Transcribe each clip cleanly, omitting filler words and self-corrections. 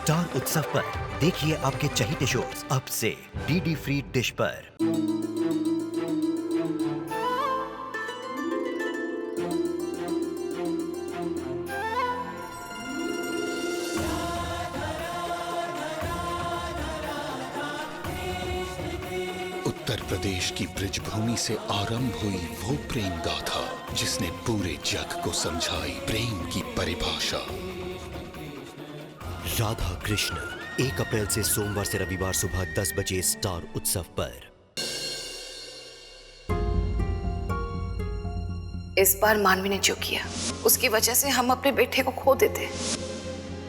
Star उत्सव पर देखिए आपके चहीते शोज अब से डीडी फ्री डिश पर। उत्तर प्रदेश की ब्रिजभूमि से आरंभ हुई वो प्रेम गाथा जिसने पूरे जग को समझाई प्रेम की परिभाषा। राधा कृष्ण 1 अप्रैल से सोमवार से रविवार सुबह 10 बजे स्टार उत्सव पर। इस बार मानवी ने जो किया उसकी वजह से हम अपने बेटे को खो देते।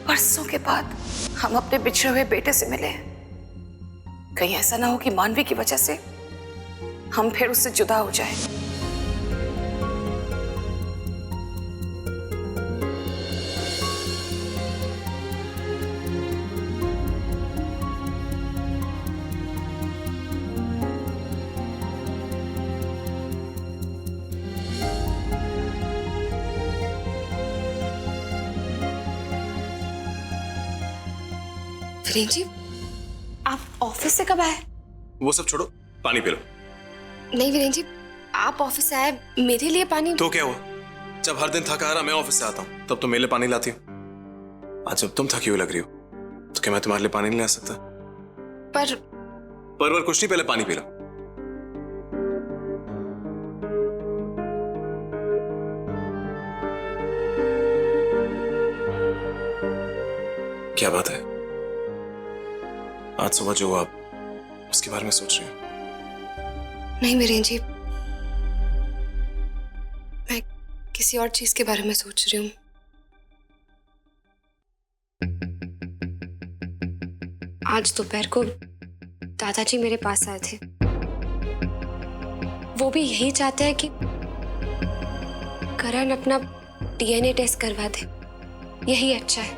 बरसों के बाद हम अपने बिछड़े हुए बेटे से मिले। कहीं ऐसा ना हो कि मानवी की वजह से हम फिर उससे जुदा हो जाएं। वीरेन जी, आप ऑफिस से कब आए? वो सब छोड़ो, पानी पी लो। नहीं वीरेन जी, आप ऑफिस से आए, मेरे लिए पानी? तो क्या हुआ? जब हर दिन थका हारा मैं ऑफिस से आता हूँ तब तुम मेरे लिए पानी लाती हो। आज जब तुम थकी हुई लग रही हो तो क्या मैं तुम्हारे लिए पानी नहीं ला सकता? पर कुछ नहीं, पहले पानी पी लो। क्या बात है? आज सुबह जो आप उसके बारे में सोच रही हो? नहीं वीरेन जी, मैं किसी और चीज के बारे में सोच रही हूँ। आज दोपहर को दादाजी मेरे पास आए थे। वो भी यही चाहते हैं कि करण अपना डीएनए टेस्ट करवा दे। यही अच्छा है।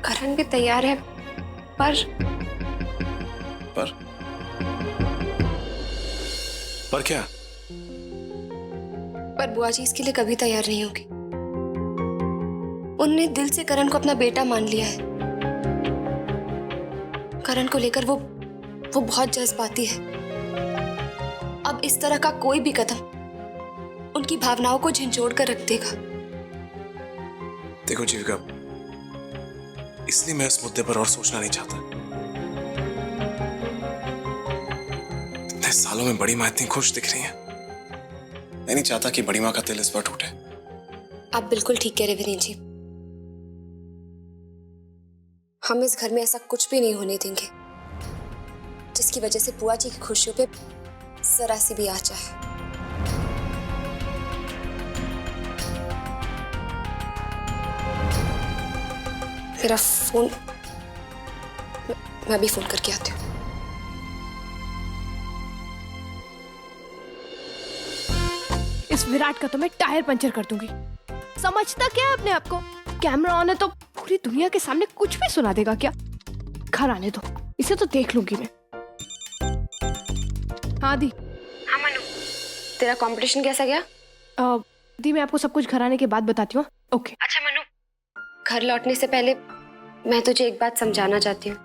करण भी तैयार है, पर क्या? पर बुआ जी इसके लिए कभी तैयार नहीं होगी। उनने दिल से करण को अपना बेटा मान लिया है। करण को लेकर वो बहुत जज्बाती है। अब इस तरह का कोई भी कदम उनकी भावनाओं को झंझोड़ कर रख देगा। देखो जीविका, इसलिए मैं इस मुद्दे पर और सोचना नहीं चाहता। इतने सालों में बड़ी माँ इतनी खुश दिख रही है। मैं नहीं चाहता कि बड़ी माँ का दिल इस पर टूटे। आप बिल्कुल ठीक कह रहे वीरेन जी। हम इस घर में ऐसा कुछ भी नहीं होने देंगे जिसकी वजह से बुआ जी की खुशियों पे जरा सी भी आँच आए। मेरा फोन, मैं भी फोन करके आती हूँ। इस विराट का तो मैं टायर पंचर कर दूंगी। समझता क्या है अपने आप को? कैमरा ऑन है तो पूरी दुनिया के सामने कुछ भी सुना देगा क्या? घर आने दो, इसे तो देख लूंगी मैं। हाँ दी। हाँ मनु, तेरा कंपटीशन कैसा गया? दी मैं आपको सब कुछ घर आने के बाद बताती हूँ। ओके। अच्छा मनु, घर लौटने से पहले मैं तुझे एक बात समझाना चाहती हूँ।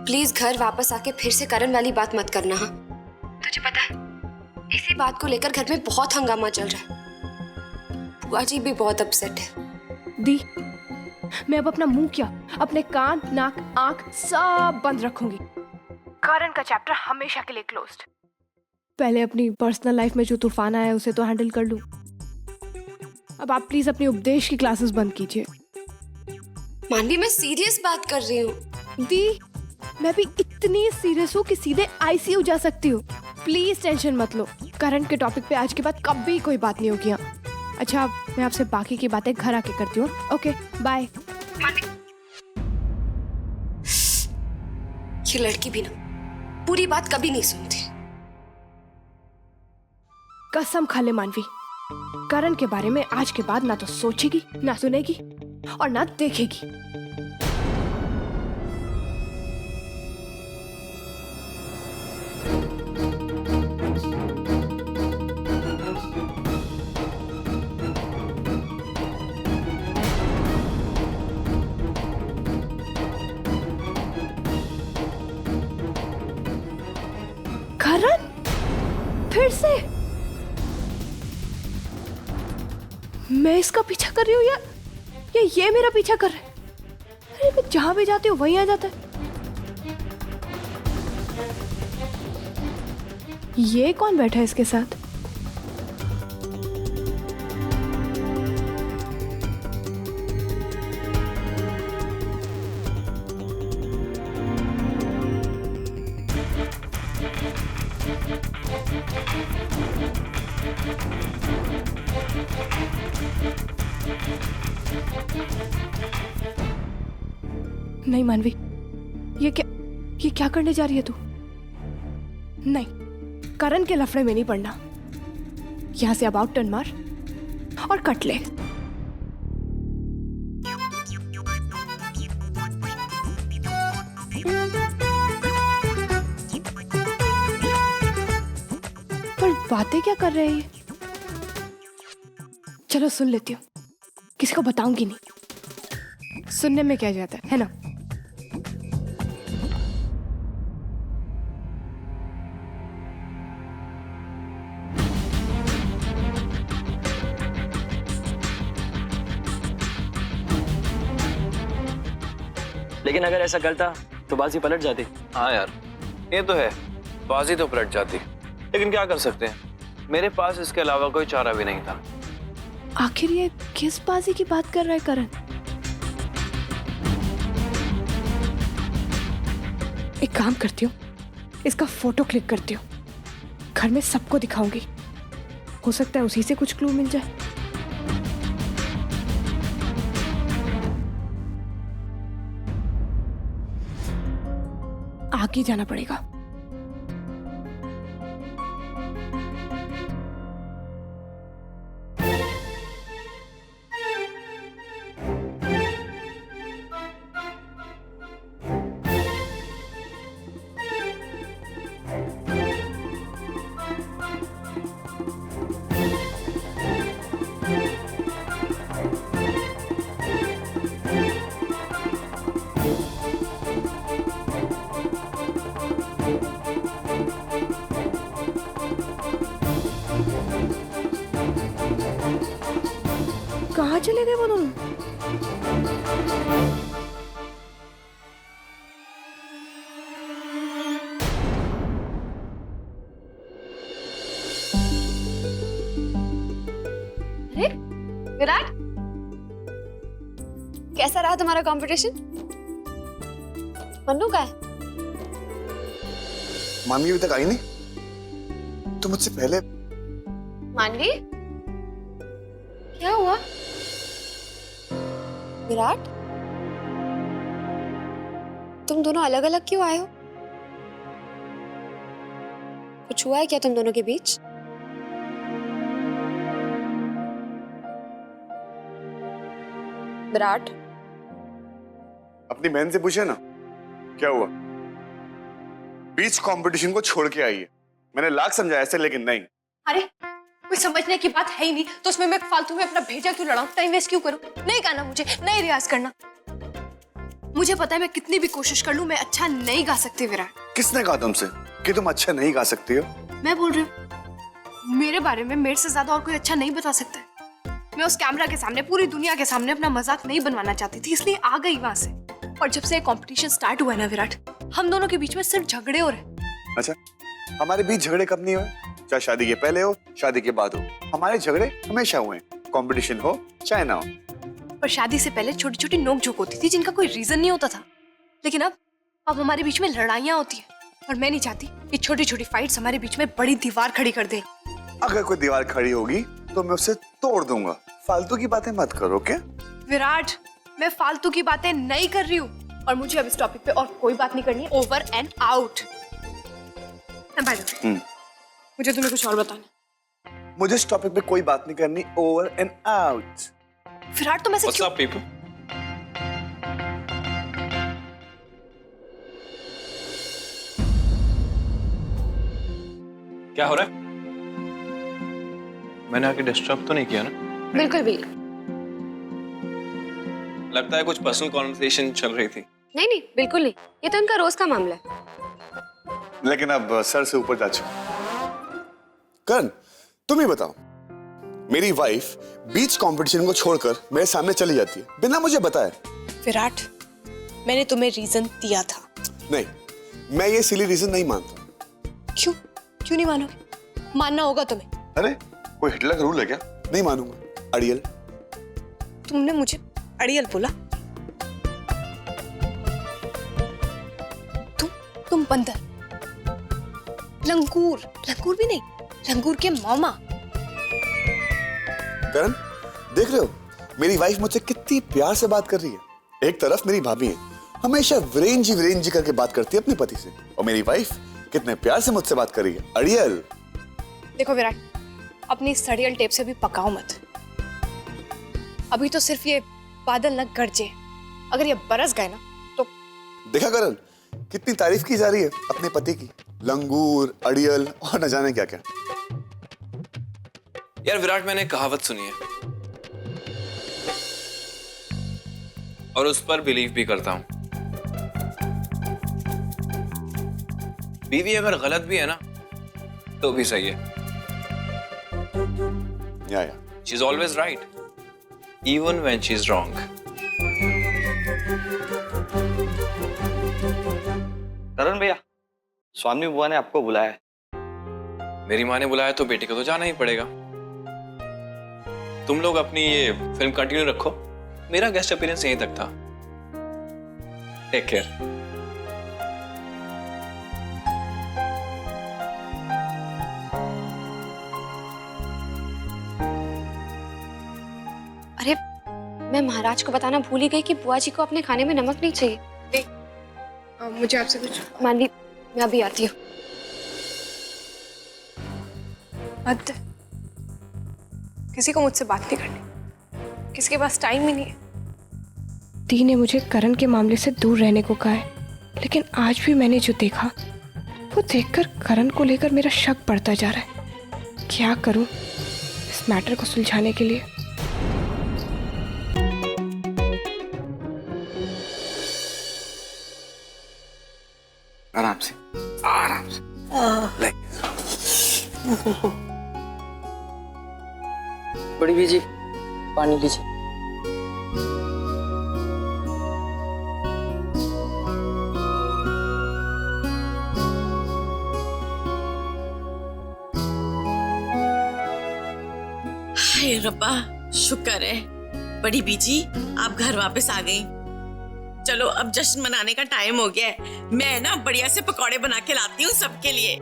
प्लीज घर वापस आके फिर से करण वाली बात मत करना। हाँ, तुझे पता है इसी बात को लेकर घर में बहुत हंगामा चल रहा है। बुआ जी भी बहुत अपसेट है। दी, मैं अब अपना मुंह क्या, अपने कान, नाक, आंख सब बंद रखूंगी। करण का चैप्टर हमेशा के लिए क्लोज्ड। पहले अपनी पर्सनल लाइफ में जो तूफान आया है उसे तो हैंडल कर लूं। अब आप प्लीज अपनी उपदेश की क्लासेस बंद कीजिए। मानवी, मैं सीरियस बात कर रही हूँ। दी, मैं भी इतनी सीरियस हूँ कि सीधे आईसीयू जा सकती हूँ। प्लीज टेंशन मत लो। करण के टॉपिक पे आज के बाद कभी कोई बात नहीं होगी। अच्छा, मैं आपसे बाकी की बातें घर आके करती हूँ। Okay, bye. ये लड़की भी ना पूरी बात कभी नहीं सुनती। कसम खा ले मानवी, करण के बारे में आज के बाद ना तो सोचेगी, ना सुनेगी और ना देखेगी। मैं इसका पीछा कर रही हूँ या ये मेरा पीछा कर रहा है? अरे मैं जहां भी जाती हूँ वहीं आ जाता है। ये कौन बैठा है इसके साथ? नहीं मानवी, ये क्या करने जा रही है तू? नहीं, करण के लफड़े में नहीं पड़ना। यहां से अब आउट टर्न मार और कट ले। पर बातें क्या कर रहे हैं ये? चलो सुन लेती हूँ, किसी को बताऊंगी नहीं। सुनने में क्या जाता है ना? लेकिन अगर ऐसा करता तो बाजी पलट जाती। हाँ यार, ये तो है, बाजी तो पलट जाती, लेकिन क्या कर सकते हैं, मेरे पास इसके अलावा कोई चारा भी नहीं था। आखिर ये किस बाजी की बात कर रहा है करण? एक काम करती हूँ, इसका फोटो क्लिक करती हूँ, घर में सबको दिखाऊंगी। हो सकता है उसी से कुछ क्लू मिल जाए। आगे जाना पड़ेगा। कहाँ चले गए वो दोनों? अरे विराट, कैसा रहा तुम्हारा कंपटीशन? मन्नू का है? मानवी अभी तक आई नहीं? तो मुझसे पहले। मानवी, क्या हुआ? विराट, तुम दोनों अलग अलग क्यों आए हो? कुछ हुआ है क्या तुम दोनों के बीच? विराट, अपनी बहन से पूछे ना क्या हुआ। बीच कंपटीशन को छोड़ के आई है। मैंने लाख समझाया ऐसे, लेकिन नहीं। अरे कोई समझने की बात है ही नहीं तो उसमें मैं फालतू में अपना भेजा क्यों लड़ाऊं? टाइम वेस्ट क्यों करूं? नहीं गाना मुझे, नहीं रियाज करना। मुझे पता है मैं कितनी भी कोशिश कर लूं मैं अच्छा नहीं गा सकती विराट। किसने कहा तुमसे कि तुम अच्छा नहीं गा सकती हो? मैं बोल रही हूँ, मेरे बारे में मेरे से ज्यादा और कोई अच्छा नहीं बता सकता है। मैं उस कैमरा के सामने, पूरी दुनिया के सामने अपना मजाक नहीं बनवाना चाहती थी, इसलिए आ गई वहां से। और जब से कंपटीशन स्टार्ट हुआ है ना विराट, हम दोनों के बीच में सिर्फ झगड़े हो रहे। अच्छा, हमारे बीच झगड़े कब नहीं हुए? चाहे शादी के पहले हो, शादी के बाद हो, हमारे झगड़े हमेशा हुए। कंपटीशन हो चाहे ना हो। पर शादी से पहले छोटी छोटी नोक झोंक होती थी जिनका कोई रीजन नहीं होता था। लेकिन अब हमारे बीच में लड़ाइयां होती हैं और मैं नहीं चाहती कि छोटी छोटी फाइट्स हमारे बीच में बड़ी दीवार खड़ी कर दे। अगर कोई दीवार खड़ी होगी तो मैं उसे तोड़ दूंगा। फालतू की बातें मत करो। क्या विराट, मैं फालतू की बातें नहीं कर रही हूँ और मुझे अब इस टॉपिक पे और कोई बात नहीं करनी है। Over and out. By the way, मुझे तुम्हें कुछ और बताना। मुझे इस टॉपिक पे कोई बात नहीं करनी। Over and out. विराट, तुम ऐसे क्यों? पीपल, क्या हो रहा है? मैंने आके डिस्टर्ब तो नहीं किया ना? बिल्कुल भी लगता है कुछ पर्सनल कॉन्वर्सेशन चल रही थी। नहीं नहीं, बिल्कुल नहीं, ये तो इनका रोज का मामला है। लेकिन अब सर से ऊपर जा चुका। करण, तुम ही बताओ, मेरी वाइफ बीच कंपटीशन को छोड़कर मेरे सामने चली जाती है बिना मुझे बताए। विराट, मैंने तुम्हें रीजन दिया था। नहीं, मैं ये सिली रीजन नहीं मानता। क्यों क्यों नहीं मानोगे? मानना होगा तुम्हें। अरे कोई हिटलर का रूल है क्या? नहीं मानूंगा। अड़ियल, तुमने मुझे अड़ियल बोला? तुम बंदर, लंगूर, लंगूर भी नहीं, लंगूर के मामा। करण, देख रहे हो मेरी वाइफ मुझसे कितनी प्यार से बात कर रही है। एक तरफ मेरी भाभी है, हमेशा वीरेन जी करके बात करती है अपने पति से, और मेरी वाइफ कितने प्यार से मुझसे बात कर रही है। अड़ियल। देखो विराट, अपनी सड़ियल टेप से भी पकाओ मत। अभी तो सिर्फ ये बादल न गरजे, अगर ये बरस गए ना तो। देखा करण, कितनी तारीफ की जा रही है अपने पति की, लंगूर, अड़ियल और न जाने क्या क्या। यार विराट, मैंने कहावत सुनी है और उस पर बिलीव भी करता हूं। बीवी अगर गलत भी है ना तो भी सही है। या she is always right even when she is wrong. Karan भैया, स्वामी बुआ ने आपको बुलाया है। मेरी माँ ने बुलाया तो बेटी को तो जाना ही पड़ेगा। तुम लोग अपनी ये फिल्म कंटिन्यू रखो, मेरा गेस्ट अपीयरेंस यहीं तक था। Take care. अरे मैं महाराज को बताना भूल ही गई कि बुआ जी को अपने खाने में नमक नहीं चाहिए। मुझे आपसे कुछ। मानवी, मैं अभी आती हूँ। मत, किसी को मुझसे बात नहीं करनी, किसी के पास टाइम ही नहीं है। दी ने मुझे करण के मामले से दूर रहने को कहा है, लेकिन आज भी मैंने जो देखा वो देखकर करण को लेकर मेरा शक बढ़ता जा रहा है। क्या करूं इस मैटर को सुलझाने के लिए? आराम से, आराम से। बड़ी बीजी, पानी लीजिए। हाय रब्बा, शुक्र है बड़ी बीजी आप घर वापस आ गई। चलो अब जश्न मनाने का टाइम हो गया है। मैं ना बढ़िया से पकौड़े बना के लाती हूँ सबके लिए,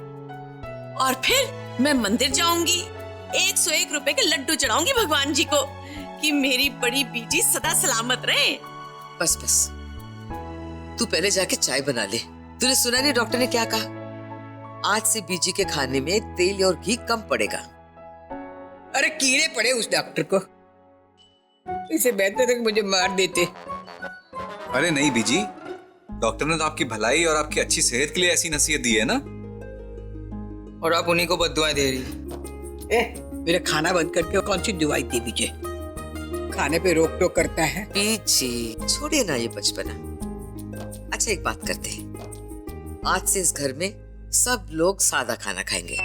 और फिर मैं मंदिर जाऊंगी, 101 रुपए के लड्डू चढ़ाऊंगी भगवान जी को कि मेरी बड़ी बीजी सदा सलामत रहे। बस बस, तू पहले जाके चाय बना ले। तूने सुना नहीं डॉक्टर ने क्या कहा? आज से बीजी के खाने में तेल और घी कम पड़ेगा। अरे कीड़े पड़े उस डॉक्टर को, इसे बेहतर है कि मुझे मार देते। अरे नहीं बीजी, डॉक्टर ने तो आपकी भलाई और आपकी अच्छी सेहत के लिए ऐसी नसीहत दी है ना, और आप उन्हीं को बद्दुआएं दे रही। मेरा खाना बंद करके कौन सी दुआई दी मुझे? खाने पे रोक टोक करता है। बीजी छोड़िए ना ये बचपना। अच्छा एक बात करते हैं, आज से इस घर में सब लोग सादा खाना खाएंगे,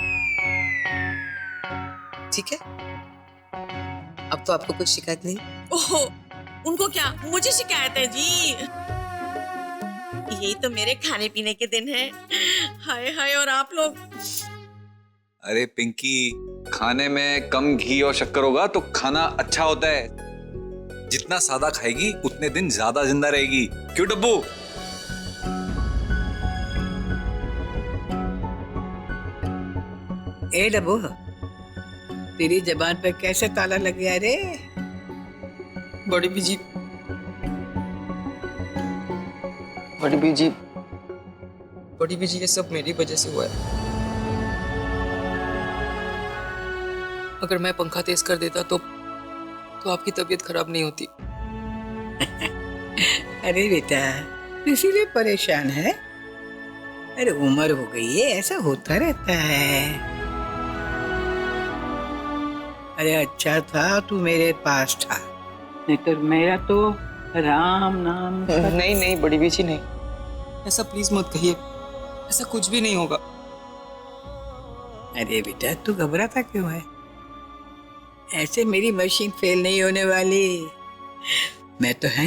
ठीक है? अब तो आपको कुछ शिकायत नहीं? ओहो, उनको क्या, मुझे शिकायत है जी? यही तो मेरे खाने पीने के दिन है। हाय हाय, और आप लोग। अरे पिंकी, खाने में कम घी और शक्कर होगा तो खाना अच्छा होता है। जितना सादा खाएगी उतने दिन ज्यादा जिंदा रहेगी। क्यों डब्बू? ए डब्बू, तेरी जबान पे कैसे ताला लग गया रे? बड़ी बीजी, बड़ी बीजी, बड़ी बीजी, ये सब मेरी वजह से हुआ है। अगर मैं पंखा तेज कर देता तो आपकी तबीयत खराब नहीं होती। अरे बेटा, इसीलिए परेशान है? अरे उम्र हो गई है, ऐसा होता रहता है। अरे अच्छा था तू मेरे पास था, नहीं तो मेरा तो राम नाम। नहीं नहीं बड़ी बीजी, नहीं, ऐसा प्लीज मत कहिए, ऐसा कुछ भी नहीं होगा। अरे बेटा, तू घबराता क्यों है? ऐसे मेरी मशीन फेल नहीं होने वाली। मैं तो है